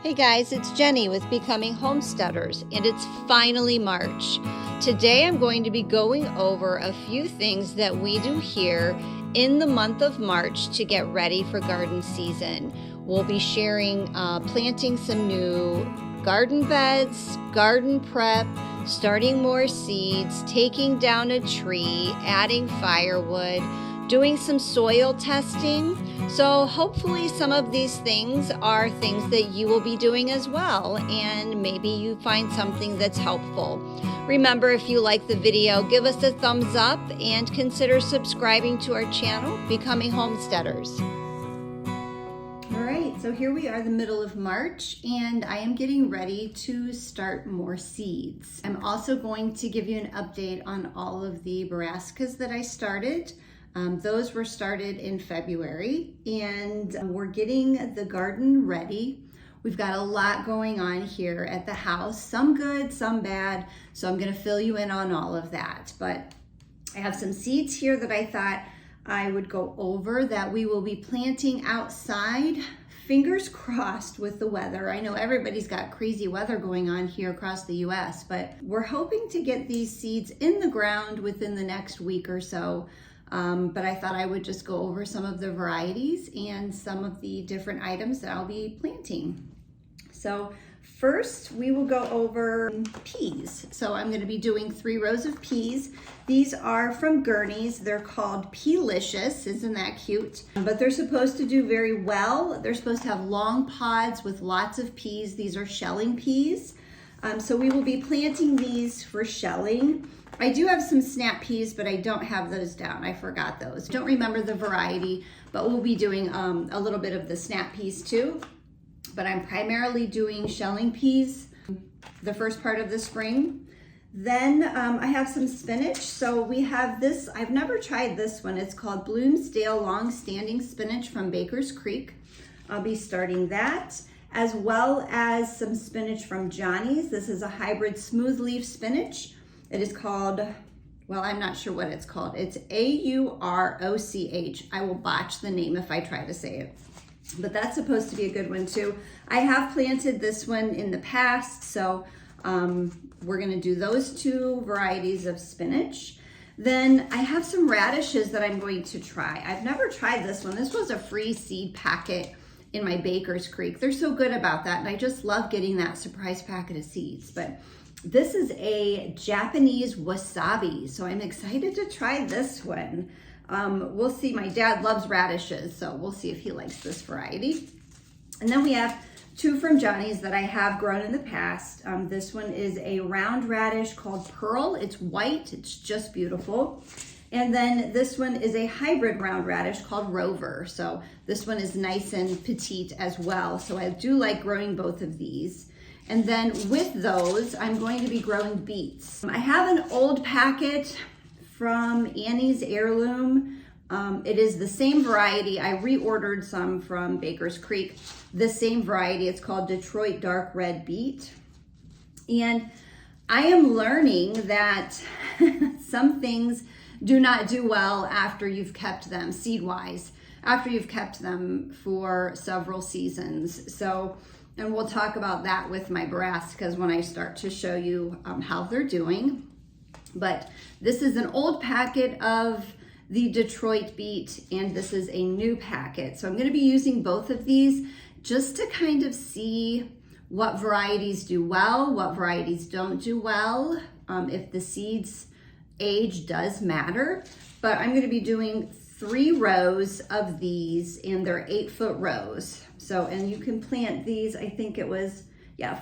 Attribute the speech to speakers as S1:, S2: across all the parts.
S1: Hey guys, it's Jenny with Becoming Homesteaders, and it's finally March. Today I'm going to be going over a few things that we do here in the month of March to get ready for garden season. We'll be sharing planting some new garden beds, garden prep, starting more seeds, taking down a tree, adding firewood, doing some soil testing. So hopefully some of these things are things that you will be doing as well, and maybe you find something that's helpful. Remember, if you like the video, give us a thumbs up and consider subscribing to our channel, Becoming Homesteaders. All right, so here we are, the middle of March, and I am getting ready to start more seeds. I'm also going to give you an update on all of the brassicas that I started. Those were started in February, and we're getting the garden ready. We've got a lot going on here at the house, some good, some bad, so I'm going to fill you in on all of that. But I have some seeds here that I thought I would go over that we will be planting outside. Fingers crossed with the weather. I know everybody's got crazy weather going on here across the US, but we're hoping to get these seeds in the ground within the next week or so. But I thought I would just go over some of the varieties and some of the different items that I'll be planting. So first we will go over peas. So I'm going to be doing 3 rows of peas. These are from Gurney's. They're called Pealicious. Isn't that cute? But they're supposed to do very well. They're supposed to have long pods with lots of peas. These are shelling peas. So we will be planting these for shelling. I do have some snap peas, but I don't have those down. I forgot those. Don't remember the variety, but we'll be doing a little bit of the snap peas too. But I'm primarily doing shelling peas the first part of the spring. Then I have some spinach. So we have this, I've never tried this one. It's called Bloomsdale Long-Standing Spinach from Baker's Creek. I'll be starting that, as well as some spinach from Johnny's. This is a hybrid smooth leaf spinach. It is called, well, I'm not sure what it's called. It's A-U-R-O-C-H. I will botch the name if I try to say it, but that's supposed to be a good one too. I have planted this one in the past, so we're gonna do those 2 varieties of spinach. Then I have some radishes that I'm going to try. I've never tried this one. This was a free seed packet in my Baker's Creek. They're so good about that, and I just love getting that surprise packet of seeds. But this is a Japanese wasabi, so I'm excited to try this one. We'll see. My dad loves radishes, so we'll see if he likes this variety. And then we have 2 from Johnny's that I have grown in the past. This one is a round radish called Pearl. It's white. It's just beautiful. And then this one is a hybrid round radish called Rover. So this one is nice and petite as well. So I do like growing both of these. And then with those, I'm going to be growing beets. I have an old packet from Annie's Heirloom. It is the same variety. I reordered some from Baker's Creek. The same variety. It's called Detroit Dark Red Beet. And I am learning that some things do not do well after you've kept them, seed-wise, after you've kept them for several seasons. So, and we'll talk about that with my brassicas when I start to show you how they're doing. But this is an old packet of the Detroit beet, and this is a new packet. So I'm going to be using both of these just to kind of see what varieties do well, what varieties don't do well, if the seeds age does matter. But I'm going to be doing 3 rows of these, and they're 8-foot rows. So, and you can plant these, I think it was,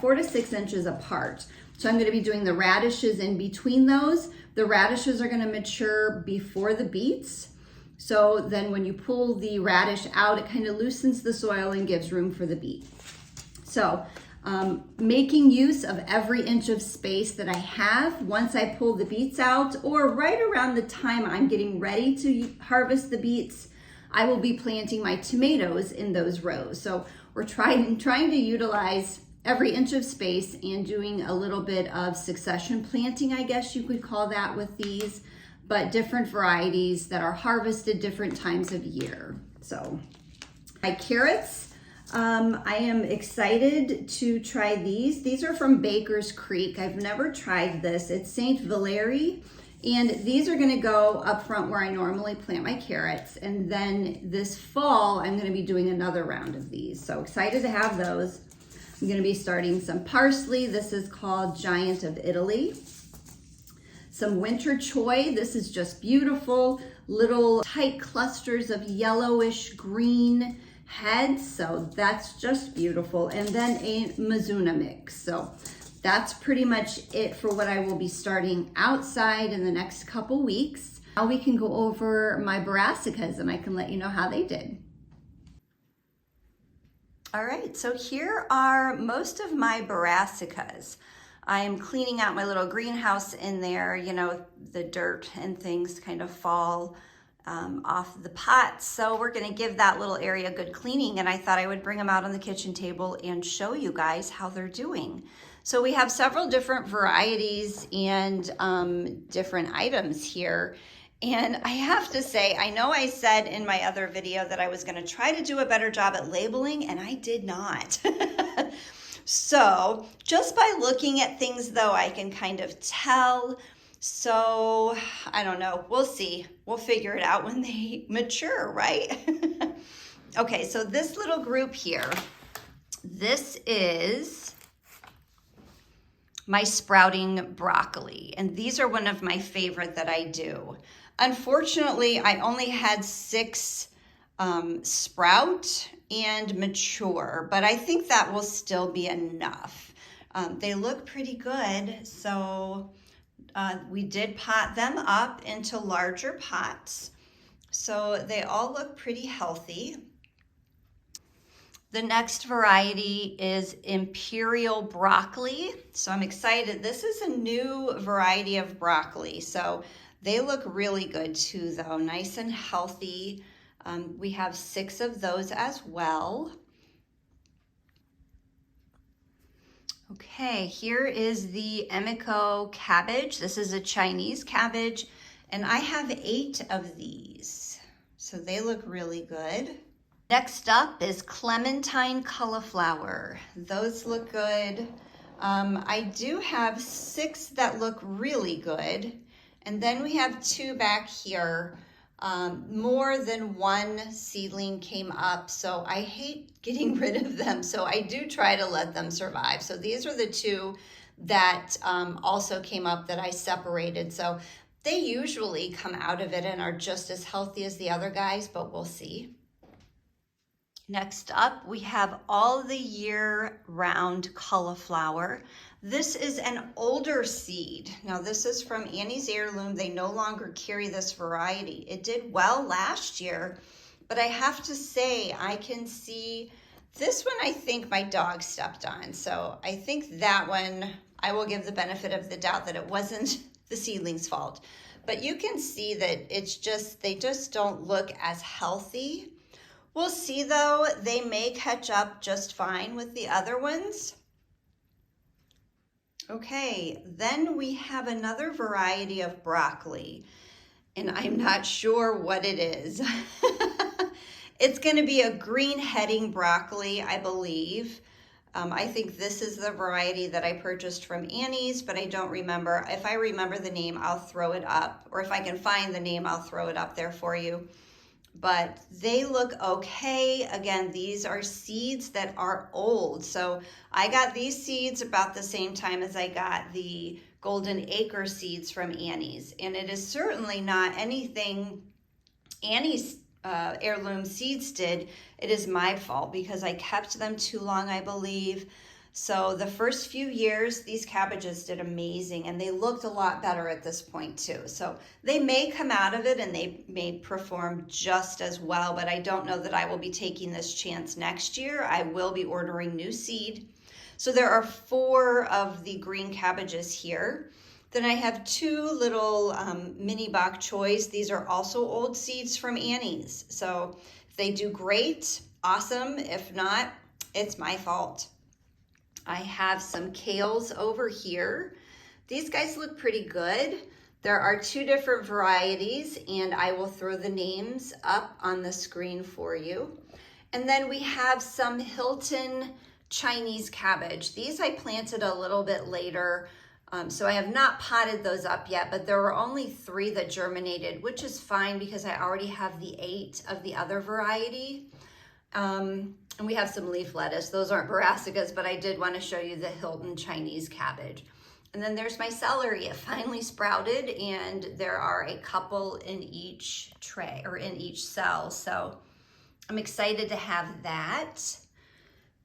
S1: 4 to 6 inches apart. So I'm going to be doing the radishes in between those. The radishes are going to mature before the beets. So then when you pull the radish out, it kind of loosens the soil and gives room for the beet. So making use of every inch of space that I have once I pull the beets out, or right around the time I'm getting ready to harvest the beets, I will be planting my tomatoes in those rows. So we're trying to utilize every inch of space and doing a little bit of succession planting, I guess you could call that, with these, but different varieties that are harvested different times of year. So my carrots, I am excited to try these. These are from Baker's Creek. I've never tried this. It's St. Valery. And these are gonna go up front where I normally plant my carrots. And then this fall, I'm gonna be doing another round of these. So excited to have those. I'm gonna be starting some parsley. This is called Giant of Italy. Some winter choy. This is just beautiful. Little tight clusters of yellowish green heads. So that's just beautiful. And then a Mizuna mix. So that's pretty much it for what I will be starting outside in the next couple weeks. Now we can go over my brassicas and I can let you know how they did. All right, so here are most of my brassicas. I'm cleaning out my little greenhouse in there. You know, the dirt and things kind of fall off the pots. So we're gonna give that little area a good cleaning, and I thought I would bring them out on the kitchen table and show you guys how they're doing. So we have several different varieties and different items here. And I have to say, I know I said in my other video that I was gonna try to do a better job at labeling, and I did not. So just by looking at things though, I can kind of tell. So I don't know, we'll see. We'll figure it out when they mature, right? Okay, so this little group here, this is my sprouting broccoli. And these are one of my favorite that I do. Unfortunately, I only had 6 sprout and mature, but I think that will still be enough. They look pretty good. So we did pot them up into larger pots. So they all look pretty healthy. The next variety is Imperial Broccoli. So I'm excited. This is a new variety of broccoli. So they look really good too though, nice and healthy. We have 6 of those as well. Okay, here is the Emiko cabbage. This is a Chinese cabbage, and I have 8 of these. So they look really good. Next up is Clementine cauliflower. Those look good. I do have 6 that look really good. And then we have 2 back here. More than 1 seedling came up, so I hate getting rid of them. So I do try to let them survive. So these are the 2 that also came up that I separated. So they usually come out of it and are just as healthy as the other guys, but we'll see. Next up, we have all the year round cauliflower. This is an older seed. Now this is from Annie's Heirloom. They no longer carry this variety. It did well last year, but I have to say I can see this one. I think my dog stepped on. So I think that one, I will give the benefit of the doubt that it wasn't the seedling's fault. But you can see that it's just, they just don't look as healthy. We'll see though, they may catch up just fine with the other ones. Okay, then we have another variety of broccoli, and I'm not sure what it is. It's gonna be a green heading broccoli, I believe. I think this is the variety that I purchased from Annie's, but I don't remember. If I remember the name, I'll throw it up, or if I can find the name, I'll throw it up there for you. But they look okay. Again, these are seeds that are old. So I got these seeds about the same time as I got the Golden Acre seeds from Annie's. And it is certainly not anything Annie's heirloom seeds did. It is my fault because I kept them too long, I believe. So the first few years, these cabbages did amazing, and they looked a lot better at this point too. So they may come out of it and they may perform just as well, but I don't know that I will be taking this chance next year. I will be ordering new seed. So there are 4 of the green cabbages here. Then I have 2 little mini bok choys. These are also old seeds from Annie's. So if they do great, awesome. If not, it's my fault. I have some kales over here. These guys look pretty good. There are 2 different varieties, and I will throw the names up on the screen for you. And then we have some Hilton Chinese cabbage. These I planted a little bit later, so I have not potted those up yet, but there were only 3 that germinated, which is fine because I already have the 8 of the other variety. And we have some leaf lettuce. Those aren't brassicas, but I did want to show you the Hilton Chinese cabbage. And then there's my celery. It finally sprouted, and there are a couple in each tray or in each cell. So I'm excited to have that.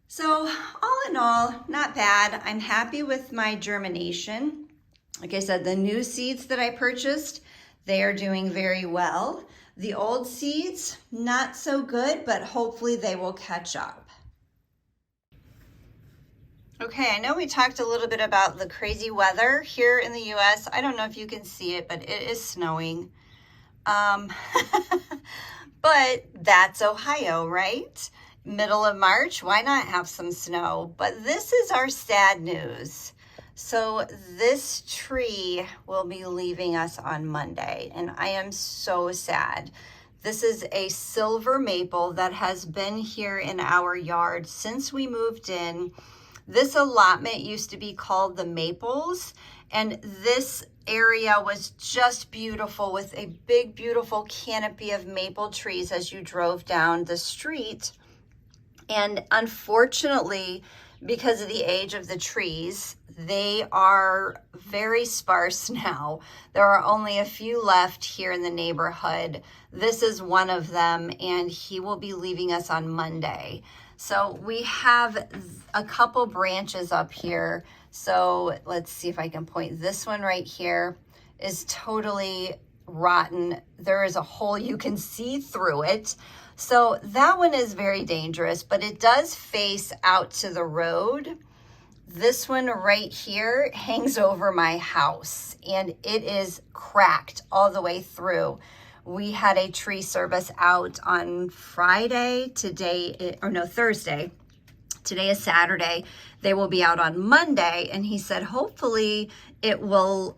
S1: So all in all, not bad. I'm happy with my germination. Like I said, the new seeds that I purchased, they are doing very well. The old seeds, not so good, but hopefully they will catch up. Okay, I know we talked a little bit about the crazy weather here in the US. I don't know if you can see it, but it is snowing. But that's Ohio, right? Middle of March, why not have some snow? But this is our sad news. So this tree will be leaving us on Monday, and I am so sad. This is a silver maple that has been here in our yard since we moved in. This allotment used to be called the Maples, and this area was just beautiful with a big, beautiful canopy of maple trees as you drove down the street. And unfortunately, because of the age of the trees, they are very sparse now. There are only a few left here in the neighborhood. This is one of them, and he will be leaving us on Monday. So we have a couple branches up here. So let's see if I can point. This one right here is totally rotten. There is a hole, you can see through it. So that one is very dangerous, but it does face out to the road. This one right here hangs over my house, and it is cracked all the way through. We had a tree service out on Friday, Thursday. Today is Saturday. They will be out on Monday, and he said hopefully it will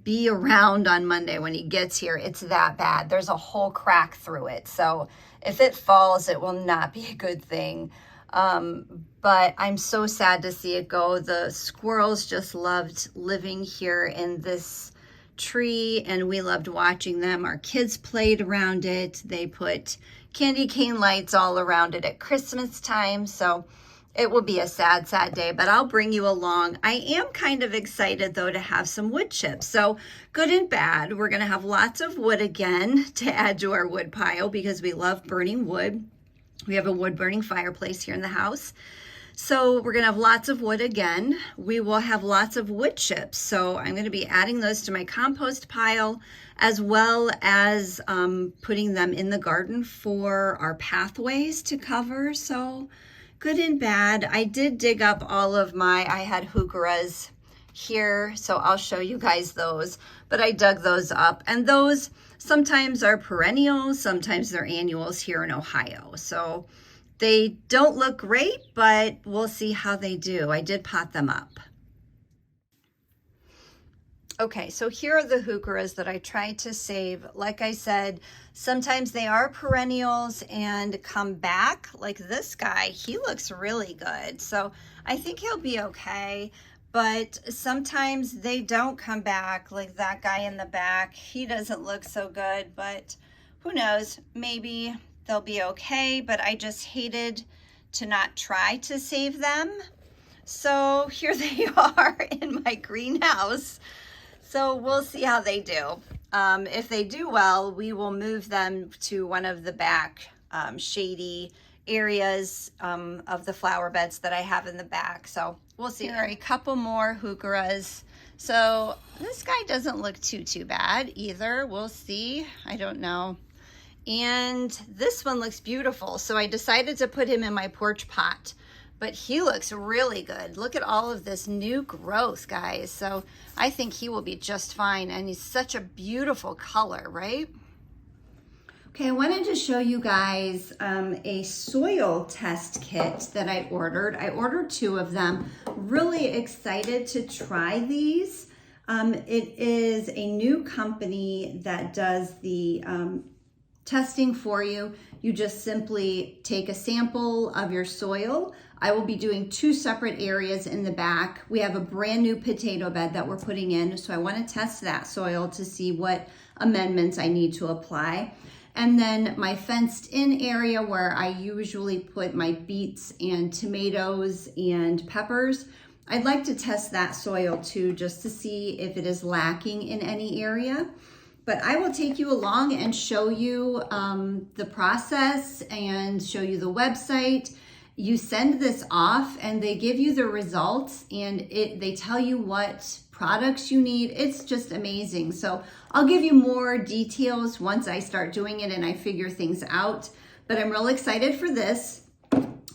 S1: be around on Monday when he gets here. It's that bad. There's a whole crack through it. So if it falls, it will not be a good thing. But I'm so sad to see it go. The squirrels just loved living here in this tree, and we loved watching them. Our kids played around it. They put candy cane lights all around it at Christmas time. So it will be a sad, sad day, but I'll bring you along. I am kind of excited though to have some wood chips. So good and bad. We're gonna have lots of wood again to add to our wood pile because we love burning wood. We have a wood burning fireplace here in the house. So we're gonna have lots of wood again. We will have lots of wood chips. So I'm gonna be adding those to my compost pile as well as putting them in the garden for our pathways to cover. So good and bad. I did dig up all of I had heucheras here, so I'll show you guys those, but I dug those up, and those sometimes are perennials, sometimes they're annuals here in Ohio. So they don't look great, but we'll see how they do. I did pot them up. Okay, so here are the heucheras that I tried to save. Like I said, sometimes they are perennials and come back. Like this guy, he looks really good. So I think he'll be okay. But sometimes they don't come back, like that guy in the back. He doesn't look so good, but who knows? Maybe they'll be okay. But I just hated to not try to save them. So here they are in my greenhouse. So we'll see how they do. If they do well, we will move them to one of the back shady areas of the flower beds that I have in the back. So we'll see. There are a couple more heucheras. So this guy doesn't look too bad either. We'll see. I don't know. And this one looks beautiful. So I decided to put him in my porch pot. But he looks really good. Look at all of this new growth, guys. So I think he will be just fine. And he's such a beautiful color, right? Okay, I wanted to show you guys a soil test kit that I ordered. I ordered 2 of them. Really excited to try these. It is a new company that does the testing for you. You just simply take a sample of your soil. I will be doing 2 separate areas in the back. We have a brand new potato bed that we're putting in, so I want to test that soil to see what amendments I need to apply. And then my fenced in area where I usually put my beets and tomatoes and peppers, I'd like to test that soil too, just to see if it is lacking in any area. But I will take you along and show you the process and show you the website. You send this off and they give you the results, and they tell you what products you need. It's just amazing. So I'll give you more details once I start doing it and I figure things out. But I'm real excited for this.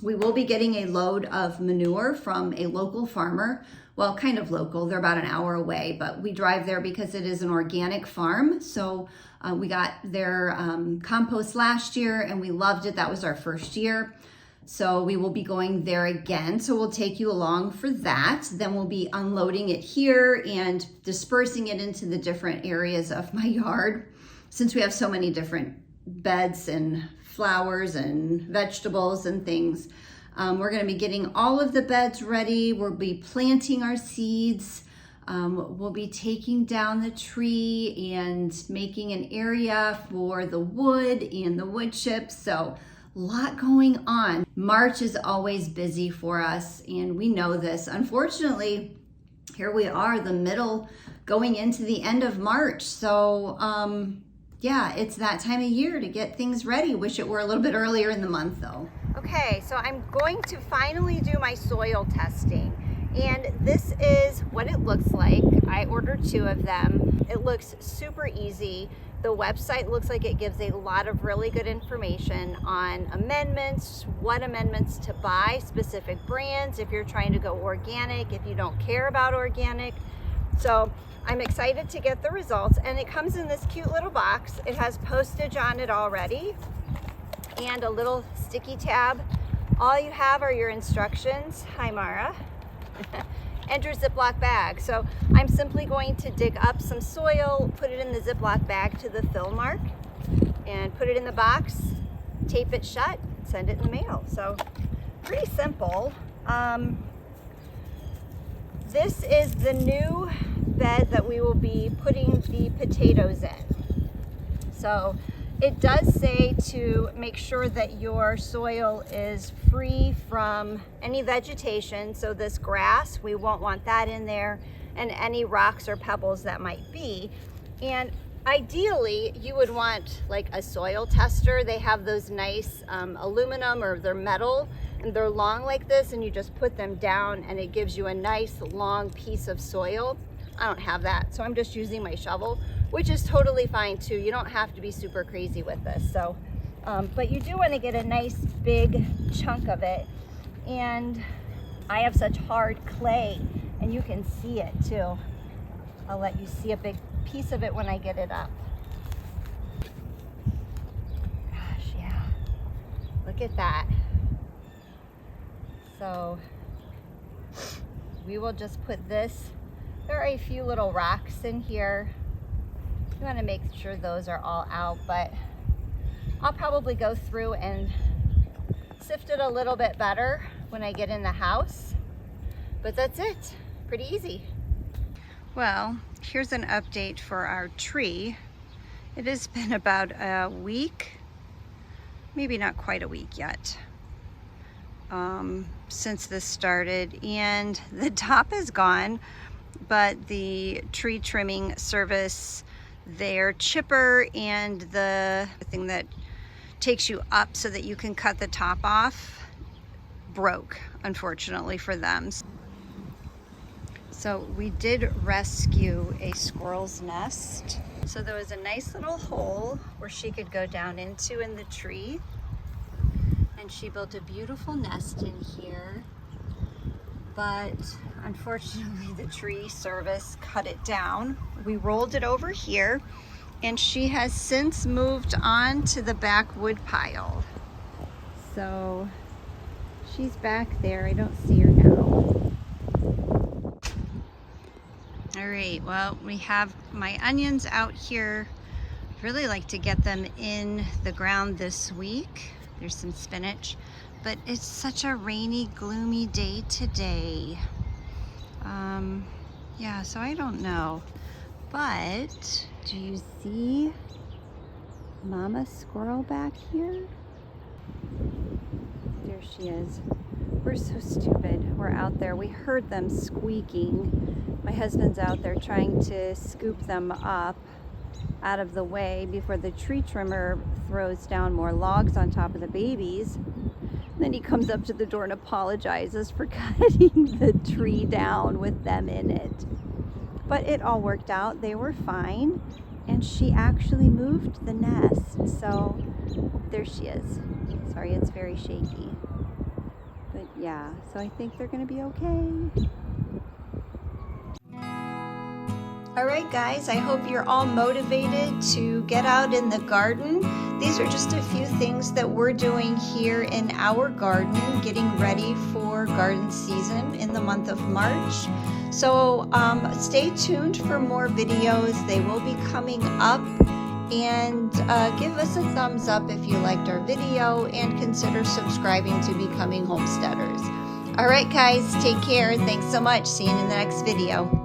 S1: We will be getting a load of manure from a local farmer. Well, kind of local, they're about an hour away, but we drive there because it is an organic farm. So we got their compost last year and we loved it. That was our first year. So we will be going there again. So we'll take you along for that. Then we'll be unloading it here and dispersing it into the different areas of my yard. Since we have so many different beds and flowers and vegetables and things, we're going to be getting all of the beds ready. We'll be planting our seeds. We'll be taking down the tree and making an area for the wood and the wood chips. So a lot going on. March is always busy for us, and we know this. Unfortunately, here we are, the middle going into the end of March. So yeah, it's that time of year to get things ready. Wish it were a little bit earlier in the month though. Okay, so I'm going to finally do my soil testing, and this is what it looks like. I ordered 2 of them. It looks super easy. The website looks like it gives a lot of really good information on amendments, what amendments to buy, specific brands, if you're trying to go organic, if you don't care about organic. So I'm excited to get the results, and it comes in this cute little box. It has postage on it already and a little sticky tab. All you have are your instructions. Hi, Mara. And your Ziploc bag. So I'm simply going to dig up some soil, put it in the Ziploc bag to the fill mark, and put it in the box, tape it shut, send it in the mail. So pretty simple. This is the new bed that we will be putting the potatoes in. So it does say to make sure that your soil is free from any vegetation. So this grass, we won't want that in there, and any rocks or pebbles that might be. And ideally, you would want like a soil tester. They have those nice aluminum, or they're metal, and they're long like this, and you just put them down and it gives you a nice long piece of soil. I don't have that, so I'm just using my shovel, which is totally fine too. You don't have to be super crazy with this. So, but you do want to get a nice big chunk of it. And I have such hard clay, and you can see it too. I'll let you see a big piece of it when I get it up. Gosh, yeah. Look at that. So we will just put this. There are a few little rocks in here. You want to make sure those are all out, but I'll probably go through and sift it a little bit better when I get in the house. But that's it. Pretty easy. Well, here's an update for our tree. It has been about a week, maybe not quite a week yet, since this started, and the top is gone, but the tree trimming service, their chipper and the thing that takes you up so that you can cut the top off, broke, unfortunately for them. So we did rescue a squirrel's nest. So there was a nice little hole where she could go down into in the tree, and she built a beautiful nest in here. But unfortunately the tree service cut it down. We rolled it over here, and she has since moved on to the back wood pile. So she's back there. I don't see her now. All right, well, we have my onions out here Really like to get them in the ground this week. There's some spinach, but it's such a rainy, gloomy day today. Yeah, so I don't know. But do you see Mama Squirrel back here? There she is. We're so stupid. We're out there. We heard them squeaking. My husband's out there trying to scoop them up out of the way before the tree trimmer throws down more logs on top of the babies. Then he comes up to the door and apologizes for cutting the tree down with them in it. But it all worked out. They were fine. And she actually moved the nest. So there she is. Sorry, it's very shaky. But yeah, so I think they're going to be okay. All right, guys, I hope you're all motivated to get out in the garden. These are just a few things that we're doing here in our garden, getting ready for garden season in the month of March. So stay tuned for more videos. They will be coming up. And give us a thumbs up if you liked our video, and consider subscribing to Becoming Homesteaders. All right, guys, take care. Thanks so much. See you in the next video.